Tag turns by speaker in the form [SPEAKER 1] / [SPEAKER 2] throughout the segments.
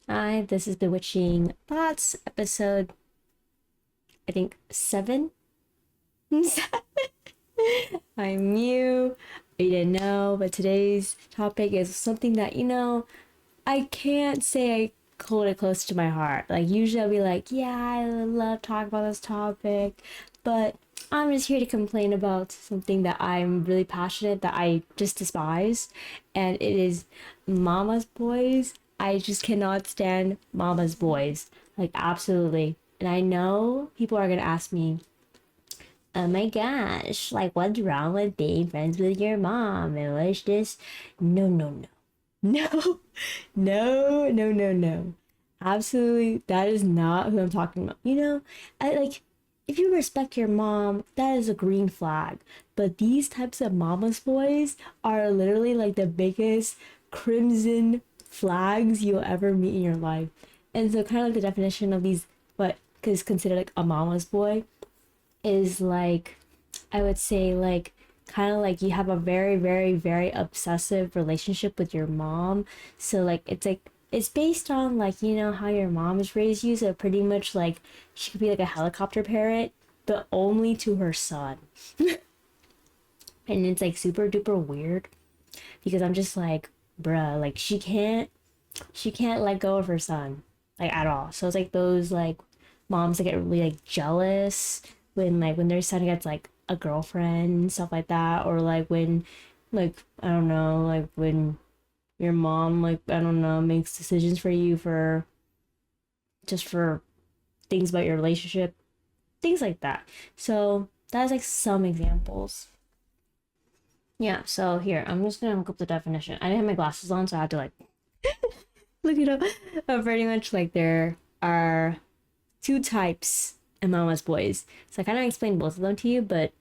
[SPEAKER 1] Hi, this is Bewitching Thoughts, episode, I think, 7. I'm Mew. You didn't know, but today's topic is something that, I can't say I hold it close to my heart. Like, usually I'll be like, yeah, I love talking about this topic, but I'm just here to complain about something that I'm really passionate that I just despise, and it is mama's boys. I just cannot stand mama's boys. Like, absolutely. And I know people are gonna ask me, oh my gosh, like, what's wrong with being friends with your mom? And what's this? No, no, no. No, no. Absolutely, that is not who I'm talking about. I like if you respect your mom, that is a green flag. But these types of mama's boys are literally like the biggest crimson flags you'll ever meet in your life. And so, kind of like the definition of these, what is considered like a mama's boy, is like, I would say, like, kind of like you have a very, very, very obsessive relationship with your mom. So, like, it's based on, like, how your mom has raised you. So, pretty much, like, she could be like a helicopter parent, but only to her son. And it's like super duper weird because I'm just like, bruh, like, she can't let go of her son, like, at all. So it's like those like moms that get really like jealous when their son gets like a girlfriend and stuff like that, or like when, like, I don't know, like when your mom, like, I don't know, makes decisions for you for just for things about your relationship, things like that. So that's like some examples. Yeah, so here I'm just gonna look up the definition. I didn't have my glasses on, so I had to like look it up. Pretty much like there are two types of mama's boys. So I kind of explained both of them to you, but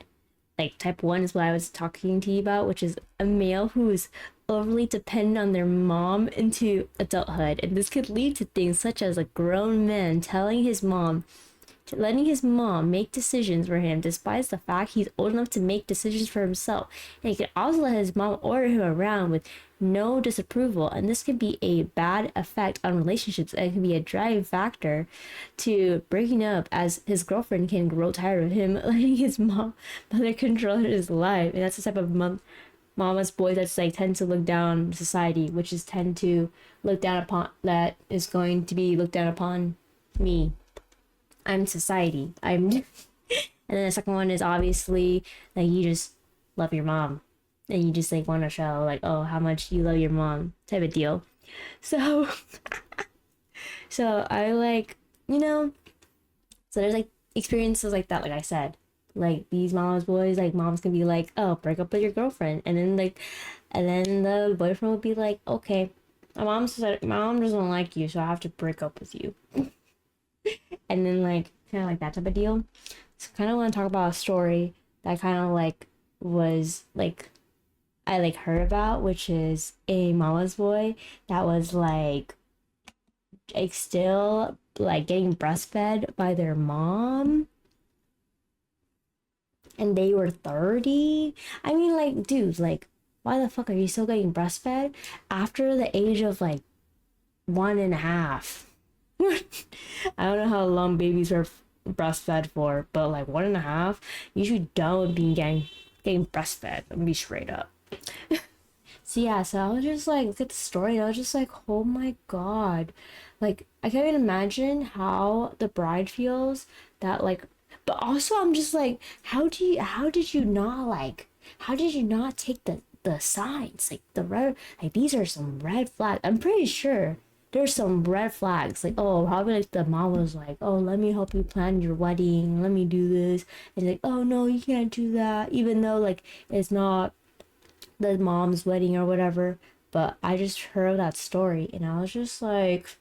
[SPEAKER 1] like type one is what I was talking to you about, which is a male who is overly dependent on their mom into adulthood. And this could lead to things such as a grown man letting his mom make decisions for him despite the fact he's old enough to make decisions for himself. And he could also let his mom order him around with no disapproval, and this could be a bad effect on relationships, and it can be a driving factor to breaking up, as his girlfriend can grow tired of him letting his mother control his life. And that's the type of mama's boys that's like tend to look down society, which is tend to look down upon, that is going to be looked down upon me. I'm society. And then the second one is obviously like you just love your mom, and you just like want to show like, oh, how much you love your mom, type of deal. So so I like, so there's like experiences like that, like I said. Like these mama's boys, like moms can be like, oh, break up with your girlfriend, and then the boyfriend would be like, okay, my mom doesn't like you, so I have to break up with you. And then like kind of like that type of deal. So kind of want to talk about a story that kind of like was like I like heard about, which is a mama's boy that was like still like getting breastfed by their mom, and they were 30. I mean, like, dude, like, why the fuck are you still getting breastfed after the age of like 1.5? I don't know how long babies are breastfed for, but like 1.5, you should don't be getting breastfed. I'm be straight up. So yeah, so I was just like, look at the story, and I was just like, oh my god, like I can't even imagine how the bride feels. That like, but also I'm just like, how did you not take the signs, like the red, like these are some red flags. I'm pretty sure there's some red flags. Like, oh, probably like the mom was like, oh, let me help you plan your wedding, let me do this, and like, oh no, you can't do that, even though like it's not the mom's wedding or whatever. But I just heard that story, and I was just like,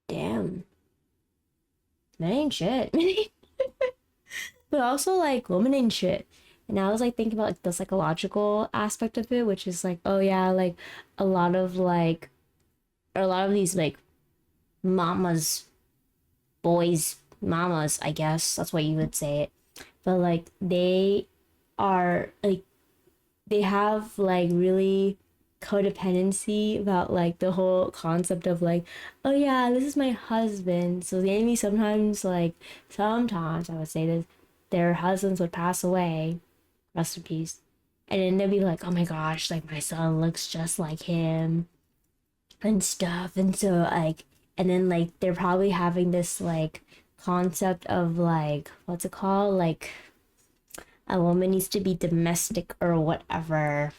[SPEAKER 1] damn, that ain't shit. But also like woman ain't shit. And I was like thinking about like the psychological aspect of it, which is like, oh yeah, like a lot of like a lot of these like mamas, boys, mamas, I guess that's what you would say it. But like they are like, they have like really codependency about like the whole concept of like, oh yeah, this is my husband. So the enemy sometimes I would say that their husbands would pass away, rest in peace, and then they'd be like, oh my gosh, like my son looks just like him and stuff. And so like, and then like they're probably having this like concept of like, what's it called, like a woman needs to be domestic or whatever.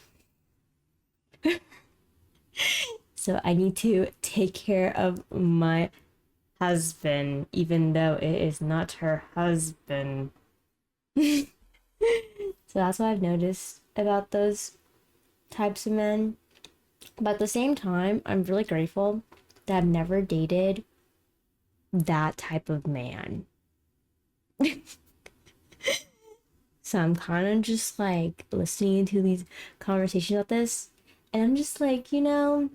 [SPEAKER 1] So I need to take care of my husband, even though it is not her husband. So that's what I've noticed about those types of men. But at the same time, I'm really grateful that I've never dated that type of man. So I'm kind of just like listening to these conversations about this, and I'm just like, I don't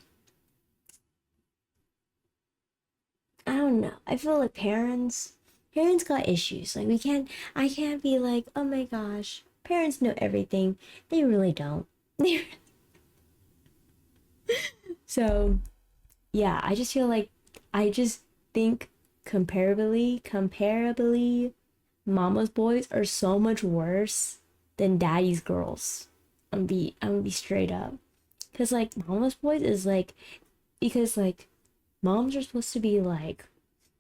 [SPEAKER 1] know. I feel like parents got issues. Like I can't be like, oh my gosh, parents know everything. They really don't. So yeah, I just feel like I just think comparably, mama's boys are so much worse than daddy's girls. I'm gonna be straight up. Cause like mama's boys is like because like moms are supposed to be like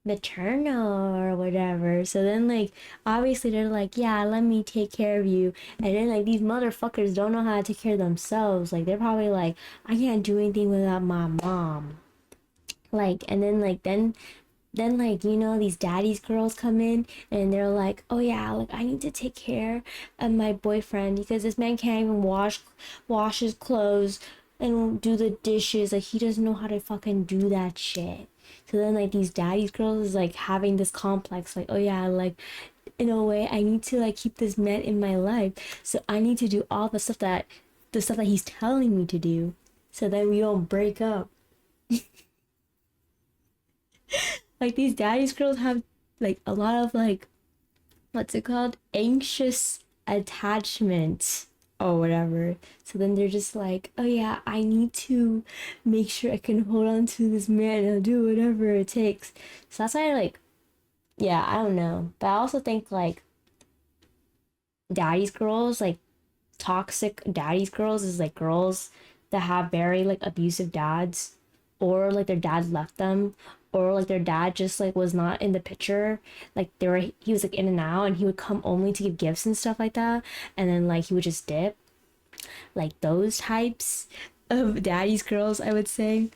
[SPEAKER 1] maternal or whatever. So then like obviously they're like, yeah, let me take care of you. And then like these motherfuckers don't know how to take care of themselves. Like they're probably like, I can't do anything without my mom. Like and then like these daddy's girls come in and they're like, oh yeah, like I need to take care of my boyfriend because this man can't even wash his clothes and do the dishes. Like he doesn't know how to fucking do that shit. So then like these daddy's girls is like having this complex like, oh yeah, like in a way I need to like keep this man in my life, so I need to do all the stuff that he's telling me to do, so that we don't break up. Like these daddy's girls have like a lot of like, what's it called, anxious attachment or whatever. So then they're just like, oh yeah, I need to make sure I can hold on to this man and I'll do whatever it takes. So that's why I like, yeah, I don't know, but I also think like daddy's girls, like toxic daddy's girls, is like girls that have very like abusive dads, or like their dad left them, or like their dad just like was not in the picture, like he was like in and out and he would come only to give gifts and stuff like that, and then like he would just dip. Like those types of daddy's girls, I would say.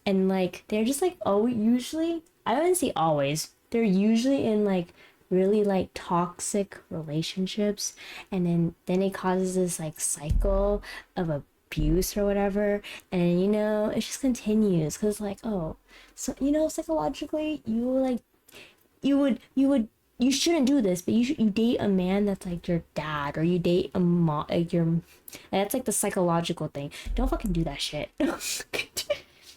[SPEAKER 1] And like they're just like, oh, usually, I wouldn't say always, they're usually in like really like toxic relationships, and then it causes this like cycle of abuse or whatever, and it just continues because like, oh, so psychologically you shouldn't do this, but you date a man that's like your dad, or you date a mom, like your, and that's like the psychological thing. Don't fucking do that shit.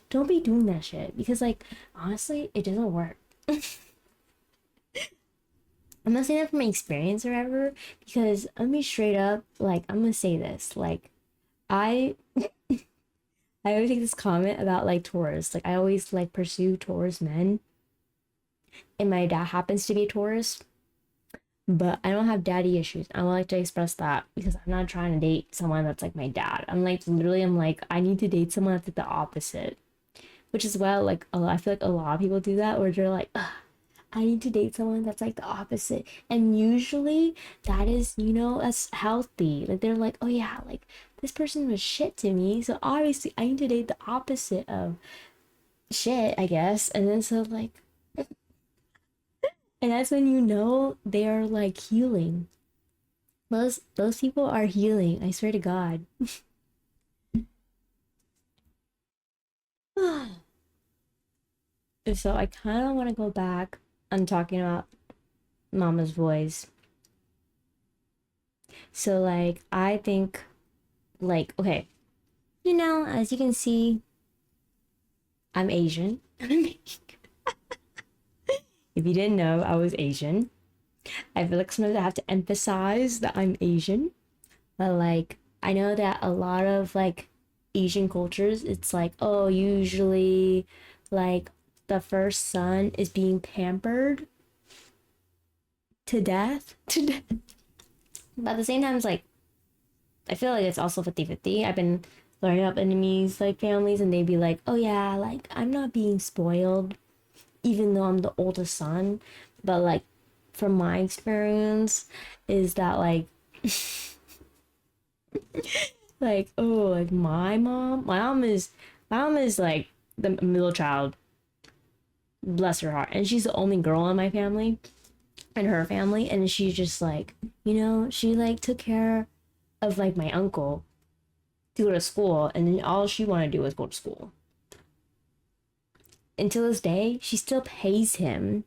[SPEAKER 1] Don't be doing that shit, because like honestly it doesn't work. I'm not saying that from my experience or ever, because I'm gonna be straight up, like I'm gonna say this, like I I always make this comment about like Taurus, like I always like pursue Taurus men, and my dad happens to be a Taurus, but I don't have daddy issues. I would like to express that, because I'm not trying to date someone that's like my dad. I'm like literally, I'm like, I need to date someone that's like the opposite, which is why like I feel like a lot of people do that, where they're like, ugh, I need to date someone that's like the opposite. And usually that is, that's healthy. Like they're like, oh yeah, like this person was shit to me, so obviously I need to date the opposite of shit, I guess. And then so like, and that's when they are like healing. Those people are healing, I swear to God. So I kind of want to go back on talking about Mama's voice. So like I think, like, okay, as you can see, I'm Asian. If you didn't know, I was Asian. I feel like sometimes I have to emphasize that I'm Asian, but like I know that a lot of like Asian cultures, it's like, oh, usually like the first son is being pampered to death. To death. But at the same time, it's like, I feel like it's also 50-50. I've been learning up enemies, like families, and they'd be like, oh yeah, like I'm not being spoiled, even though I'm the oldest son. But like, from my experience, is that like oh like my mom is like the middle child, bless her heart, and she's the only girl in my family and her family, and she's just like, she like took care of like my uncle to go to school, and then all she wanted to do was go to school. Until this day, she still pays him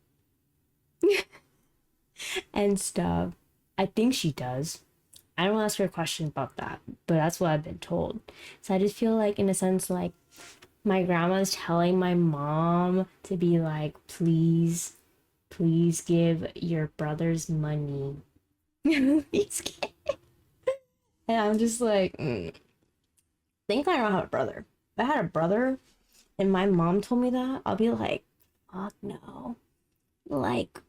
[SPEAKER 1] and stuff. I think she does. I don't ask her a question about that, but that's what I've been told. So I just feel like, in a sense, like my grandma's telling my mom to be like, please, please give your brothers money. Please give. And I'm just like, think I don't have a brother. If I had a brother and my mom told me that, I'll be like, fuck no. Like,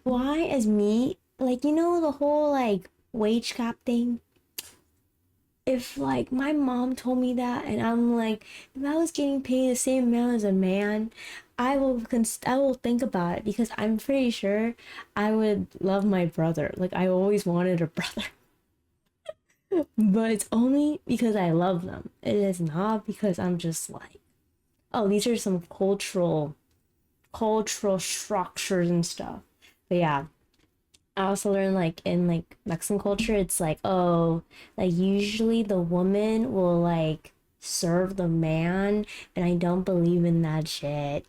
[SPEAKER 1] why is me, like, the whole like wage cap thing? If like my mom told me that, and I'm like, if I was getting paid the same amount as a man, I will think about it, because I'm pretty sure I would love my brother. Like, I always wanted a brother. But it's only because I love them. It is not because I'm just like, oh, these are some cultural structures and stuff. But yeah, I also learned like in like Mexican culture, it's like, oh, like usually the woman will like serve the man, and I don't believe in that shit.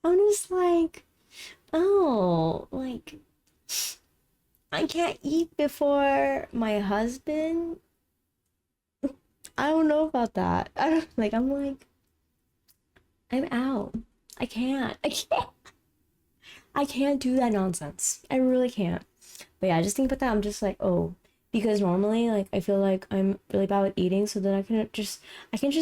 [SPEAKER 1] I'm just like, oh, like I can't eat before my husband. I don't know about that. I don't like. I'm like, I'm out. I can't. I can't. I can't do that nonsense. I really can't. But yeah, I just think about that. I'm just like, oh, because normally, like, I feel like I'm really bad with eating. So then I can just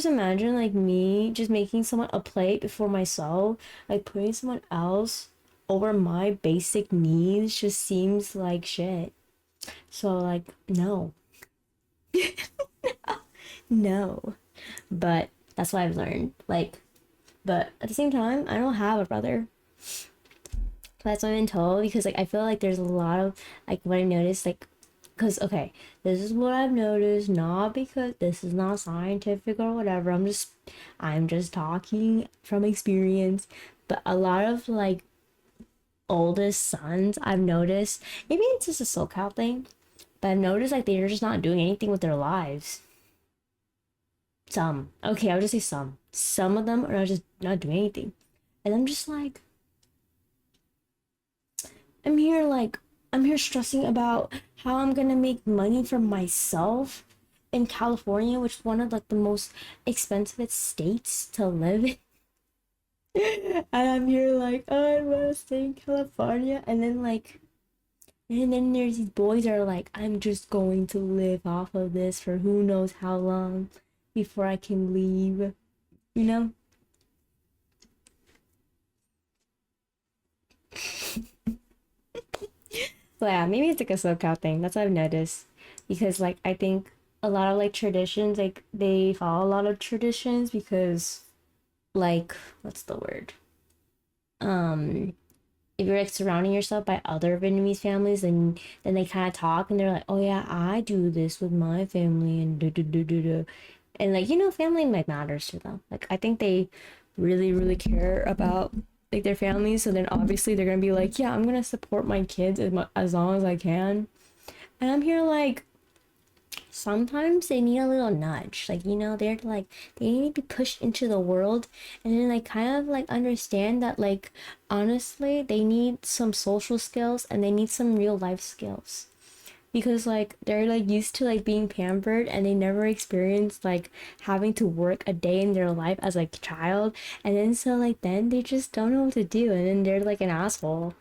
[SPEAKER 1] imagine like me just making someone a plate before myself, like putting someone else over my basic needs just seems like shit. So like, no, no. But that's what I've learned. Like, but at the same time, I don't have a brother. That's what I've been told, because like I feel like there's a lot of like what I noticed, like, because okay, this is what I've noticed, not because this is not scientific or whatever. I'm just talking from experience. But a lot of like oldest sons, I've noticed, maybe it's just a SoCal thing, but I've noticed like they're just not doing anything with their lives. Some, okay, I'll just say some. Some of them are just not doing anything, and I'm just like, I'm here like I'm here stressing about how I'm gonna make money for myself in California, which is one of like the most expensive states to live in. And I'm here like, oh, I wanna stay in California, and then there's these boys that are like, I'm just going to live off of this for who knows how long before I can leave, you know? So yeah, maybe it's like a SoCal thing. That's what I've noticed. Because like I think a lot of like traditions, like they follow a lot of traditions because like what's the word? Um if you're like surrounding yourself by other Vietnamese families, then they kind of talk and they're like, oh yeah, I do this with my family and do do do do do, and like family like matters to them. Like I think they really really care about like their families. So then obviously they're gonna be like, yeah, I'm gonna support my kids as long as I can. And I'm here like, sometimes they need a little nudge, like they're like they need to be pushed into the world, and then like kind of like understand that like honestly they need some social skills and they need some real life skills, because like they're like used to like being pampered and they never experienced like having to work a day in their life as like a child, and then so like then they just don't know what to do, and then they're like an asshole.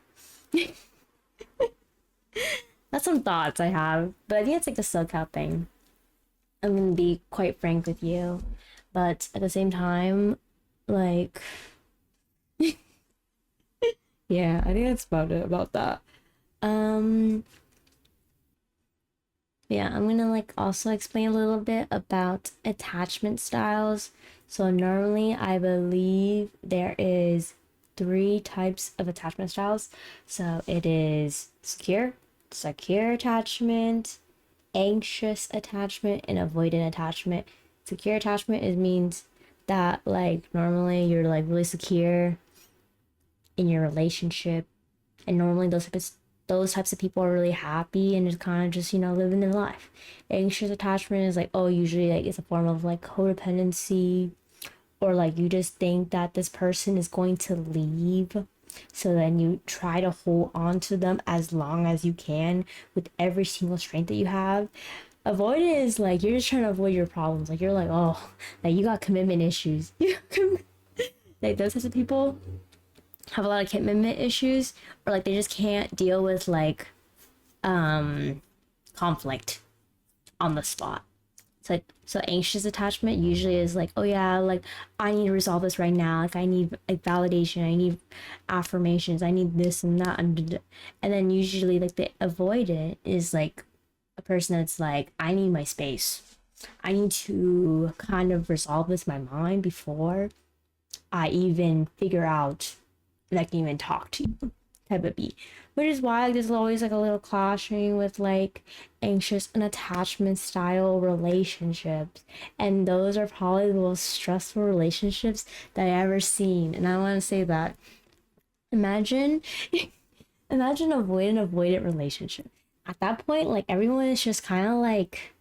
[SPEAKER 1] That's some thoughts I have, but I think it's like a SoCal thing. I'm gonna be quite frank with you, but at the same time, like, yeah, I think that's about it about that. Um, yeah, I'm gonna like also explain a little bit about attachment styles. So normally I believe there is three types of attachment styles. So it is secure attachment, anxious attachment, and avoidant attachment. Secure attachment is means that like normally you're like really secure in your relationship, and normally those types of people are really happy and just kind of just living their life. Anxious attachment is like, oh, usually like it's a form of like codependency, or like you just think that this person is going to leave, so then you try to hold on to them as long as you can with every single strength that you have. Avoidant is like you're just trying to avoid your problems. Like you're like, oh, like you got commitment issues. Like those types of people have a lot of commitment issues, or like they just can't deal with like conflict on the spot. So anxious attachment usually is like, oh yeah, like I need to resolve this right now. Like I need like validation, I need affirmations, I need this and that, and then usually like the avoidant is like a person that's like, I need my space. I need to kind of resolve this in my mind before I even figure out that I can even talk to you, type of beat. Which is why like, there's always like a little clashing with like anxious and attachment style relationships. And those are probably the most stressful relationships that I ever seen. And I want to say that imagine imagine avoidant relationship. At that point, like everyone is just kind of like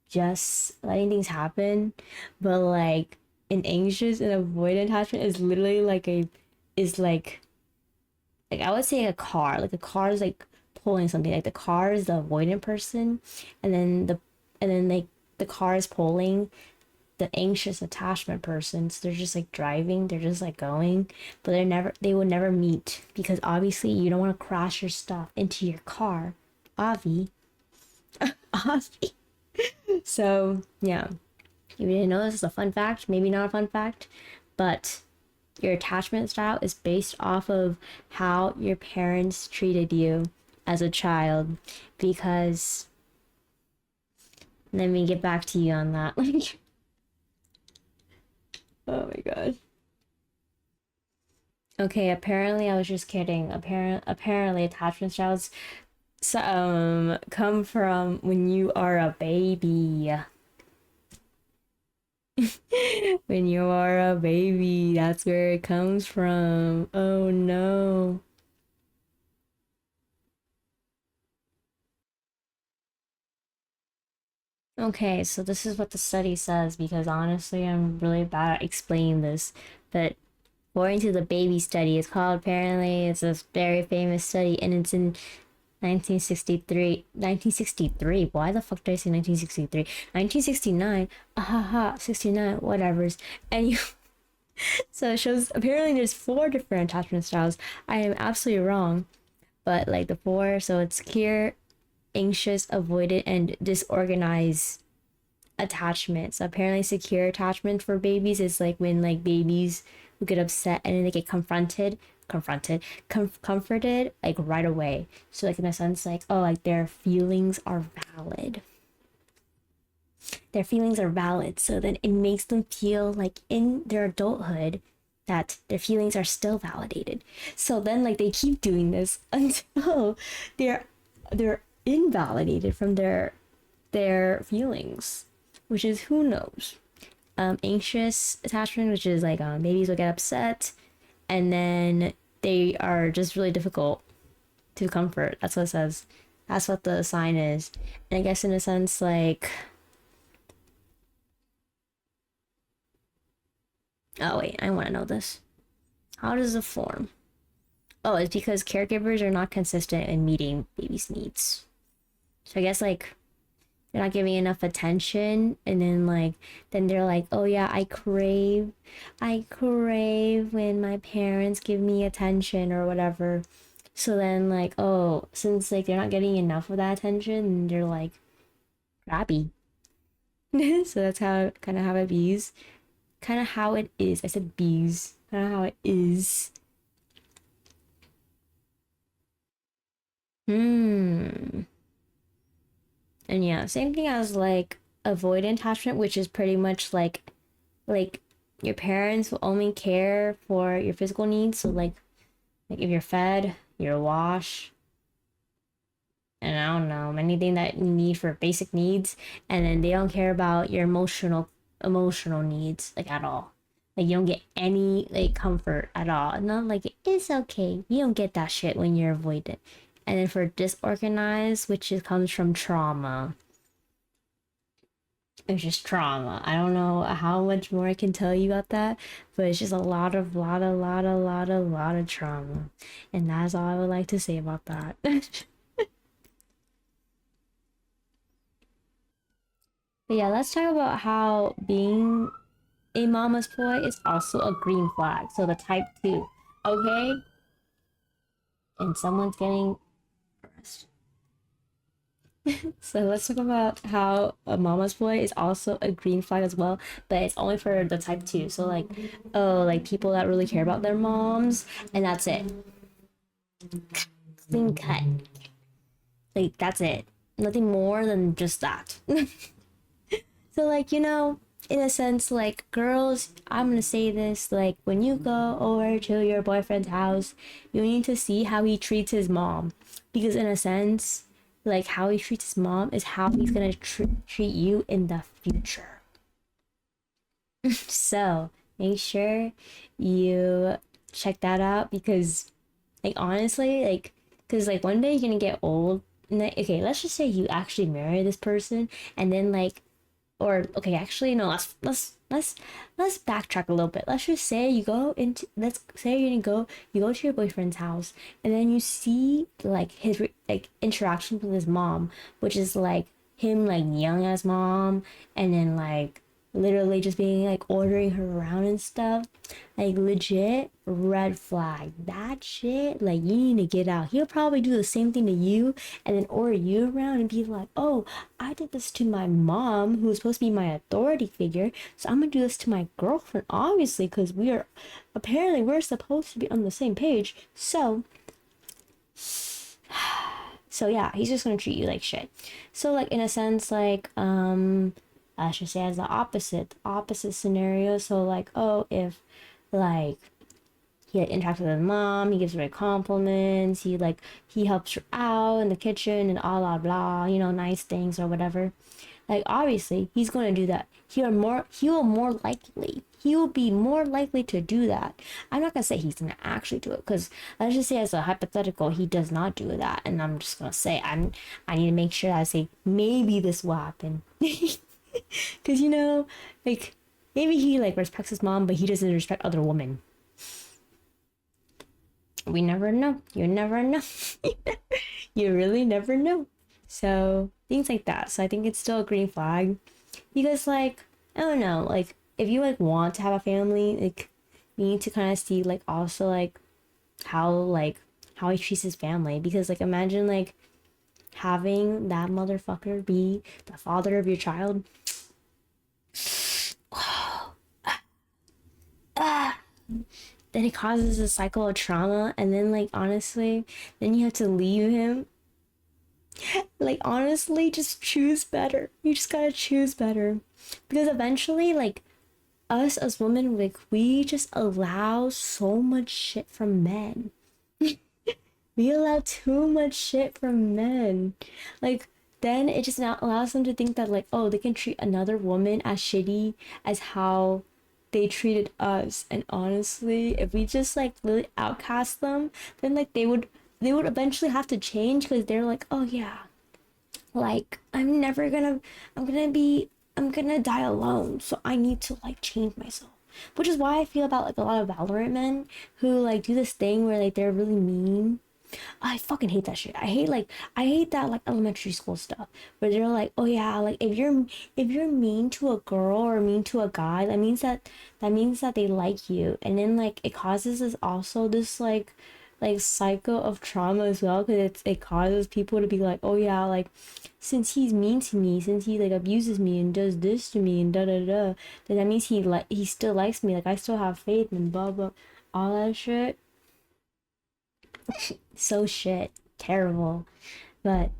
[SPEAKER 1] just letting things happen, but like an anxious and avoidant attachment is literally like a is like I would say a car. Like a car is like pulling something. Like the car is the avoidant person, and then like the car is pulling the anxious attachment person. So they're just like driving. They're just like going, but they will never meet because obviously you don't want to crash your stuff into your car, Avi. Avi. So yeah, if you didn't know, this is a fun fact. Maybe not a fun fact, but your attachment style is based off of how your parents treated you as a child. Because let me get back to you on that. Like, oh my god. Okay, apparently I was just kidding. Apparently attachment styles come from when you are a baby. When you are a baby, that's where it comes from. Oh no. Okay, so this is what the study says because honestly, I'm really bad at explaining this. But according to the baby study, it's called apparently, it's a very famous study and it's in 1963. 1963? Why the fuck did I say 1963? 1969? Ahaha, 69, whatever's. And you, so it shows apparently there's four different attachment styles. I am absolutely wrong, but like the four, so it's secure, anxious, avoidant, and disorganized attachment. So apparently secure attachment for babies is like when like babies who get upset and then they get comforted like right away. So like in a sense like, oh, like their feelings are valid. Their feelings are valid. So then it makes them feel like in their adulthood that their feelings are still validated. So then like they keep doing this until they're they're invalidated from their feelings, which is who knows. Anxious attachment, which is like babies will get upset, and then they are just really difficult to comfort. That's what it says. That's what the sign is. And I guess in a sense, like, oh wait, I want to know this. How does it form? Oh, it's because caregivers are not consistent in meeting babies' needs. So I guess like they're not giving enough attention, and then they're like, oh yeah, I crave when my parents give me attention or whatever. So then like, oh, since like they're not getting enough of that attention, they're like crabby. So that's how kind of how it bees. Kind of how it is. I said bees. Kind of how it is. Hmm. And yeah, same thing as like avoidant attachment, which is pretty much like your parents will only care for your physical needs. So like if you're fed, you're washed, and I don't know, anything that you need for basic needs, and then they don't care about your emotional needs like at all. Like you don't get any like comfort at all. Not like it's okay. You don't get that shit when you're avoidant. And then for disorganized, which is, comes from trauma. It's just trauma. I don't know how much more I can tell you about that, but it's just a lot of trauma. And that's all I would like to say about that. But yeah, let's talk about how being a mama's boy is also a green flag. So the type 2. Okay? And someone's getting arrested. So let's talk about how a mama's boy is also a green flag as well, but it's only for the type 2. So like, oh, like people that really care about their moms, and that's it. Clean cut. Like that's it. Nothing more than just that. So like, in a sense, like girls, I'm gonna say this, like when you go over to your boyfriend's house, you need to see how he treats his mom. Because in a sense, like how he treats his mom is how he's gonna treat you in the future. So make sure you check that out because like honestly, like because like one day you're gonna get old. And then, okay, let's just say you actually marry this person and then like or okay, actually no, let's backtrack a little bit. Let's just say you go into let's say you go to your boyfriend's house and then you see like his like interactions with his mom, which is like him like yelling at his mom and then like literally just being like ordering her around and stuff. Like legit red flag. That shit, like you need to get out. He'll probably do the same thing to you and then order you around and be like, oh, I did this to my mom, who's supposed to be my authority figure. So I'm gonna do this to my girlfriend, obviously, because we're supposed to be on the same page. So yeah, he's just gonna treat you like shit. So like in a sense, like I should say as the opposite scenario. So like, oh, if like he like, interacts with his mom, he gives her compliments, he helps her out in the kitchen and all blah blah, nice things or whatever. Like obviously he's gonna do that. He will be more likely to do that. I'm not gonna say he's gonna actually do it because let's just say as a hypothetical he does not do that, and I'm just gonna say I need to make sure that I say maybe this will happen. Because like maybe he like respects his mom but he doesn't respect other women. We never know. You never know. You really never know. So things like that. So I think it's still a green flag because like I don't know, like if you like want to have a family, like you need to kind of see like also like how he treats his family, because like imagine like having that motherfucker be the father of your child. Then it causes a cycle of trauma, and then like honestly then you have to leave him. Like honestly just choose better. You just gotta choose better, because eventually like us as women, like we just allow so much shit from men. We allow too much shit from men. Like then it just now allows them to think that like, oh, they can treat another woman as shitty as how they treated us. And honestly, if we just like really outcast them, then like they would eventually have to change, because they're like, oh yeah, like I'm gonna die alone, so I need to like change myself. Which is why I feel about like a lot of Valorant men who like do this thing where like they're really mean. I fucking hate that shit. I hate that like elementary school stuff where they're like, oh yeah, like if you're mean to a girl or mean to a guy, that means that they like you, and then like it causes this also this like like cycle of trauma as well, because it causes people to be like, oh yeah, like since he's mean to me, since he like abuses me and does this to me and da da da, then that means he still likes me, like I still have faith and blah blah, all that shit. So shit, terrible. But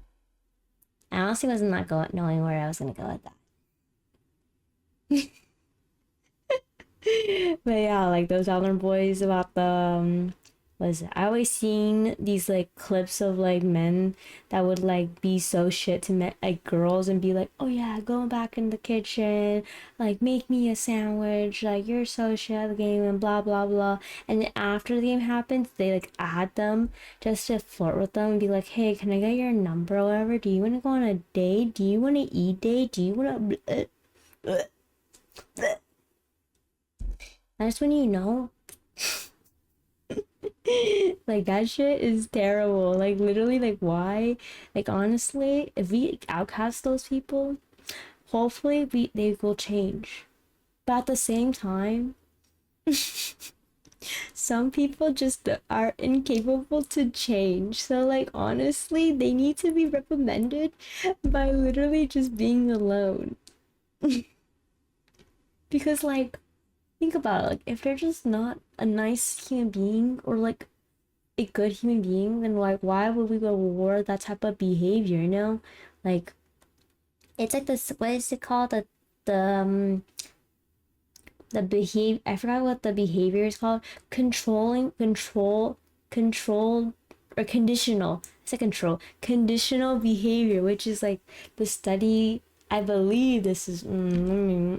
[SPEAKER 1] I honestly was not going knowing where I was gonna go with that. But yeah, like those other boys about the what is it? I always seen these like clips of like men that would like be so shit to men, like girls, and be like, oh yeah, go back in the kitchen, like make me a sandwich, like you're so shit at the game and blah blah blah. And then after the game happens, they like add them just to flirt with them and be like, hey, can I get your number or whatever? Do you want to go on a date? Do you want to eat date? Do you want to? That's when you know. Like that shit is terrible. Like literally, like why? Like honestly, if we outcast those people, hopefully they will change. But at the same time, some people just are incapable to change. So like honestly, they need to be reprimanded by literally just being alone. Because like think about it, like if they're just not a nice human being or like a good human being, then like why would we reward that type of behavior, you know? Like it's like this, what is it called? The the behave, I forgot what the behavior is called. Control or conditional. It's a conditional behavior, which is like the study, I believe this is oh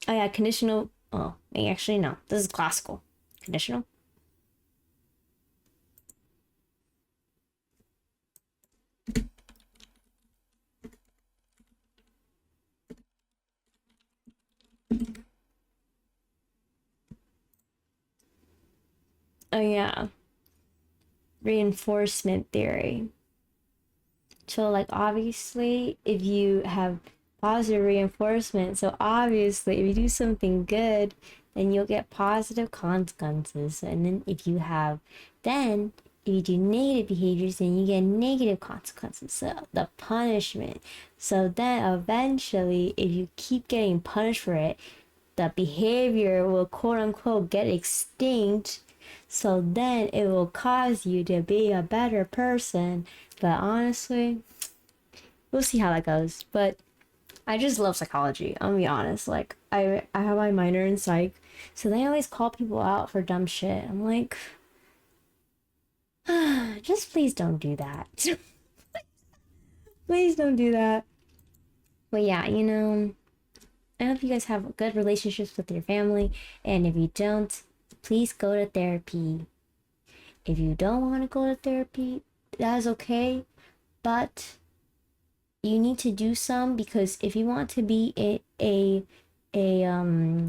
[SPEAKER 1] yeah, conditional. Oh, actually no. This is classical. Conditional. Oh yeah, reinforcement theory. So like obviously if you have positive reinforcement, so obviously if you do something good, then you'll get positive consequences. And then if you do negative behaviors, then you get negative consequences. So the punishment. So then eventually if you keep getting punished for it, the behavior will quote unquote get extinct, so then it will cause you to be a better person. But honestly, we'll see how that goes. But I just love psychology, I'll be honest. Like I have my minor in psych, so they always call people out for dumb shit. I'm like, just please don't do that. Please don't do that. But yeah, I hope you guys have good relationships with your family, and if you don't, please go to therapy. If you don't want to go to therapy, that's okay, but you need to do some, because if you want to be a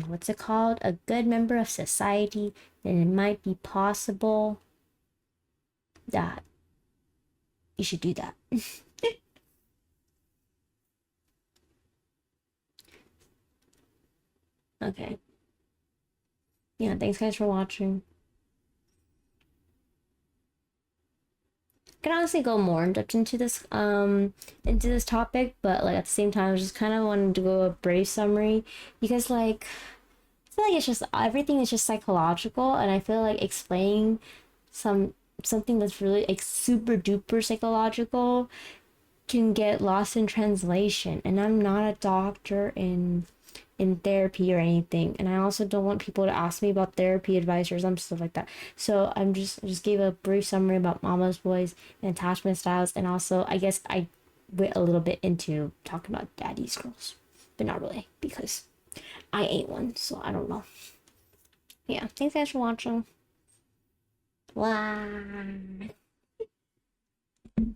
[SPEAKER 1] what's it called, a good member of society, then it might be possible that you should do that. Okay. Yeah, thanks guys for watching. Can honestly go more in depth into this topic, but like at the same time I just kind of wanted to go a brief summary, because like I feel like it's just everything is just psychological, and I feel like explaining something that's really like super duper psychological can get lost in translation, and I'm not a doctor in therapy or anything, and I also don't want people to ask me about therapy advice or some stuff like that. So I just gave a brief summary about mama's boys and attachment styles, and also I guess I went a little bit into talking about daddy's girls, but not really, because I ain't one, so I don't know. Yeah, thanks guys for watching. Bye.